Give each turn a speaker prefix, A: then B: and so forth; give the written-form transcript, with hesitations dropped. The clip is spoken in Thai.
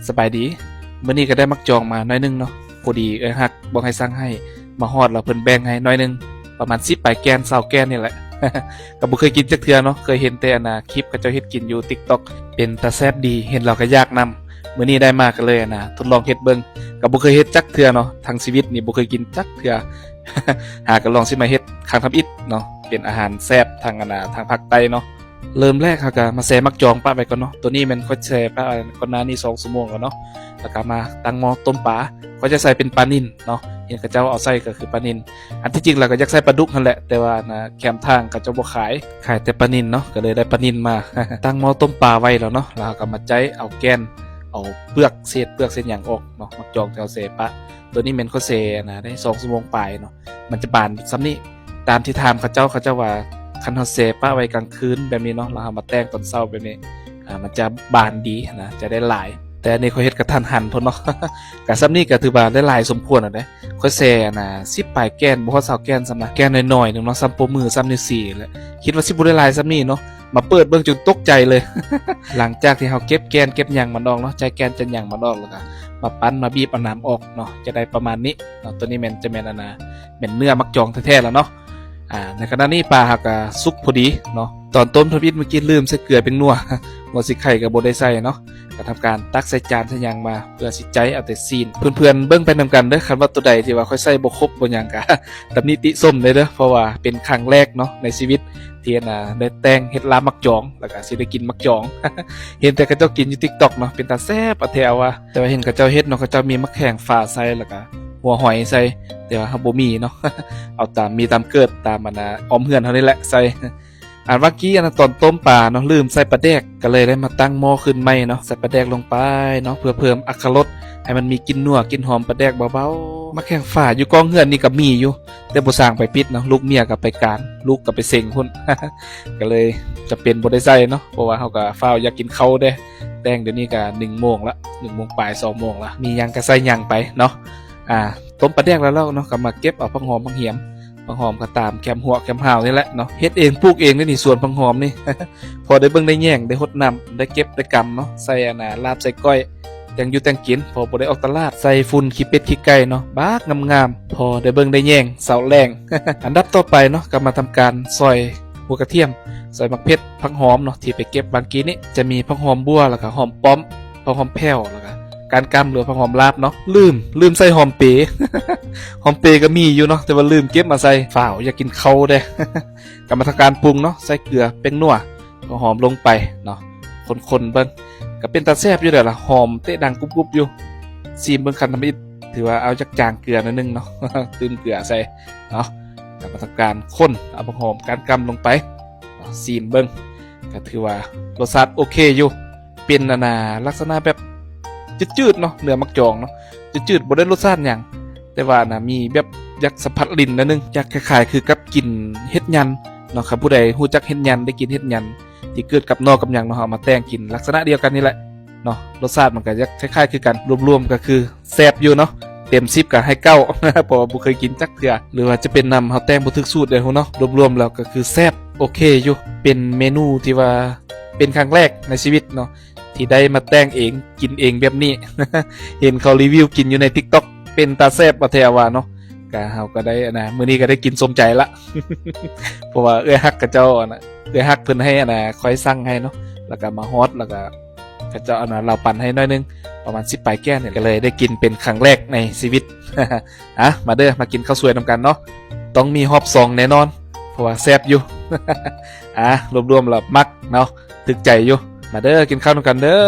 A: สบายดีมื้อนี้ก็ได้มักจองมาหน่อยนึงเนาะพอดีฮักบ่ให้สั่งให้มาฮอดแล้วเพิ่นแบ่งให้หน่อยนึงประมาณ10ปลายแกน20แกนนี่แหละ ก็บ่เคยกินจักเทื่อเนาะเคยเห็นแต่คลิปเขาเจ้าเฮ็ดกินอยู่ TikTok เป็นตาแซ่บดีเห็นเราก็อยากนำมื้อนี้ได้มาก็เลยทดลองเฮ็ดเบิ่งก็บ่เคยเฮ็ดจักเทื่อเนาะทั้งชีวิตนี่บ่เคยกินจักเทื่อ หาก็ลองสิมาเฮ็ดครั้งทำอิฐเนาะเป็นอาหารแซ่บทางทางภาคใต้เนาะเริ่มแรกเขาก็มาแซ่มักจองปะไปก่อนเนาะตัวนี้มันค่อยแซ่ปะก่อนหน้านี้2ชั่วโมงแล้วเนาะแล้วก็มาตั้งหม้อต้มปลาก็จะใส่เป็นปลานิ่นเนาะเห็นเขาเจ้าเอาใส่ก็คือปลานิ่นอันที่จริงเราก็อยากใส่ปลาดุกนั่นแหละแต่ว่าแคมทางเขาเจ้าบ่ขายแต่ปลานิ่นเนาะก็เลยได้ปลานิ่นมา ตั้งหม้อต้มปลาไว้แล้วเนาะแล้วก็มาใจเอาแกนเอาเปลือกเส้นหยังออกเนาะมักจองแถวเสปะตัวนี้มันก็เซได้2ชั่วโมงปลายเนาะมันจะบานซ้ำนี้ตามที่ถามเขาเจ้าว่าคันเฮาเซปะไว้กลางคืนแบบนี้เนาะแล้วเอามาแต่งตอนเช้าแบบนี้มันจะบานดีนะจะได้หลายแต่อันนี้เขาเฮ็ดกระทันหันพุ่นเนาะ ก็ซ้ำนี้ก็ถือว่าได้หลายสมควรเด้ค่อยแซ่10ปลายแกนบ่ฮอด20แกนซ้ำนะแกนน้อยๆนึงเนาะซ้ำโปรมือซ้ำนิ้ว4แหละคิดว่าสิบ่ได้หลายซ้ำนี้เนาะมาเปิดเบิ่งจนตกใจเลย หลังจากที่เฮาเก็บแกนเก็บหยังมันออกเนาะใจแกนจะหยังมันออกแล้วก็มาปั้นมาบีบเอาน้ำออกเนาะจะได้ประมาณนี้เนาะตัวนี้มันจะแม่นเป็นเนื้อมักจองแท้ๆแล้วเนาะในขณะนี้ปลาหักสุกพอดีเนาะตอนต้มทวิตเมื่อกี้ลืมใส่เกลือเป็นนัว หัวสิไข่กับบ่ได้ใส่เนาะก็ทำการตักใส่จานใส่หยังมาเพื่อสิใจเอาแต่ซีนเพื่อนๆเบิ่งไปนำกันเด้อคันว่าตัวใดที่ว่าค่อยใส่บ่ครบบ่หยังก็ ตำหนิติส้มเลยเด้อเพราะว่าเป็นครั้งแรกเนาะในชีวิตที่ได้แต่งเฮ็ดลาบมักจองแล้วก็สิได้กินมักจอง เห็นแต่เขาเจ้ากินอยู่ TikTok เนาะเป็นตาแซ่บอะแถวว่าแต่ว่าเห็นเขาเจ้าเฮ็ดเนาะเขาเจ้ามีมะแข้งฝ่าใส่แล้วก็หัวหอยใส่แต่ว่าเฮาบ่มีเนาะ เอาตามเกิดตามออมเฮือนเฮานี่แหละใส่เมื่อกี้ตอนต้มปลาเนาะลืมใส่ปลาแดกก็เลยได้มาตั้งหม้อขึ้นใหม่เนาะใส่ปลาแดกลงไปเนาะเพื่อเพิ่มอรรถรสให้มันมีกลิ่นนัวกลิ่นหอมปลาแดกเบาๆมะแข้งฝ่าอยู่กองเฮือนนี่ก็มีอยู่แต่บ่สร้างไปปิดเนาะลูกเมียก็ไปการลูกก็ไปเซ็งพุ่น ก็เลยจะเป็นบ่ได้ใส่เนาะเพราะว่าเฮาก็ฟ้าวอยากกินข้าวเด้แต่งเดี๋ยวนี้ก็1โมงละ1โมงปลาย2โมงละมีหยังก็ใส่หยังไปเนาะต้มปลาแดกแล้วเนาะก็มาเก็บเอาผักหอมผักเหียมผักหอมก็ตามแคมหัวแคมหาวนี่แหละเนาะเฮ็ดเองปลูกเองนี่สวนผักหอมนี่ พอได้เบิ่งได้แย่งได้หดน้ำได้เก็บได้กำเนาะใส่ลาบใส่ก้อยแต่งอยู่แต่งกินพอบ่ได้ออกตลาดใส่ฝุ่นขี้เป็ดขี้ไก่เนาะบากงามๆพอได้เบิ่งได้แย่งเสาแรง อันดับต่อไปเนาะก็มาทำการซอยหัวกระเทียมซอยมักเพชรผักหอมเนาะที่ไปเก็บบางกี้นี้จะมีผักหอมบัวแล้วก็หอมป้อมผักหอมแผ่วแล้วก็การกำหรือผักหอมลาบเนาะลืมใส่หอมเป หอมเปก็มีอยู่เนาะแต่ว่าลืมเก็บมาใส่ฝ่าวอยากกินข้าวเด้ กรรมการปรุงเนาะใส่เกลือเป็นนัวผักหอมลงไปเนาะคนเบิ่งก็เป็นตาแซ่บอยู่เด้อล่ะหอมเตะดังกรุบๆอยู่ซีมเบิ่งคันทำอิฐถือว่าเอาจักจางเกลือนิดนึงเนาะ ตื่มเกลือใส่เนาะกรรมการคนเอาผักหอมการกำลงไปซีมเบิ่งก็ถือว่ารสชาติโอเคอยู่เป็นลักษณะแบบจืดๆเนาะเนื้อมักจองเนาะจืดๆบ่ได้รสชาติหยังแต่ว่ามีแบบอยากสัมผัสลิ้นนิดนึงอยากคล้ายๆคือกับกินเฮ็ดยันเนาะครับผู้ใดฮู้จักเฮ็ดยันได้กินเฮ็ดยันที่เกิดกับนอกกับหยังเนาะเอามาแต่งกินลักษณะเดียวกันนี่แหละเนาะรสชาติมันก็คล้ายๆคือกันรวมๆก็คือแซ่บอยู่เนาะเต็ม10ก็ให้9 เพราะว่าบ่เคยกินจักเทื่อหรือว่าจะเป็นนำเฮาแต่งบ่ถึกสูตรเด้เนาะรวมๆแล้วก็คือแซ่บโอเคอยู่เป็นเมนูที่ว่าเป็นครั้งแรกในชีวิตเนาะที่ได้มาแต่งเองกินเองแบบนี้ เห็นเขารีวิวกินอยู่ใน TikTok เป็นตาแซ่บบ่แท้ว่าเนาะก็เฮาก็ได้มื้อนี้ก็ได้กินสมใจละ เพราะว่าฮักกับเจ้าฮักเพิ่นให้คอยสั่งให้เนาะแล้วก็มาฮอตแล้วก็เขาเจ้าเราปั่นให้น้อยนึงประมาณ10ปลายแก้วเนี่ยก็เลยได้กินเป็นครั้งแรกในชีวิต มาเด้อมากินข้าวสวยนำกันเนาะต้องมีฮอบ2แน่นอนเพราะว่าแซ่บอยู่ รวมๆแล้วมักเนาะถึกใจอยู่มาเด้อกินข้าวนำกันเด้อ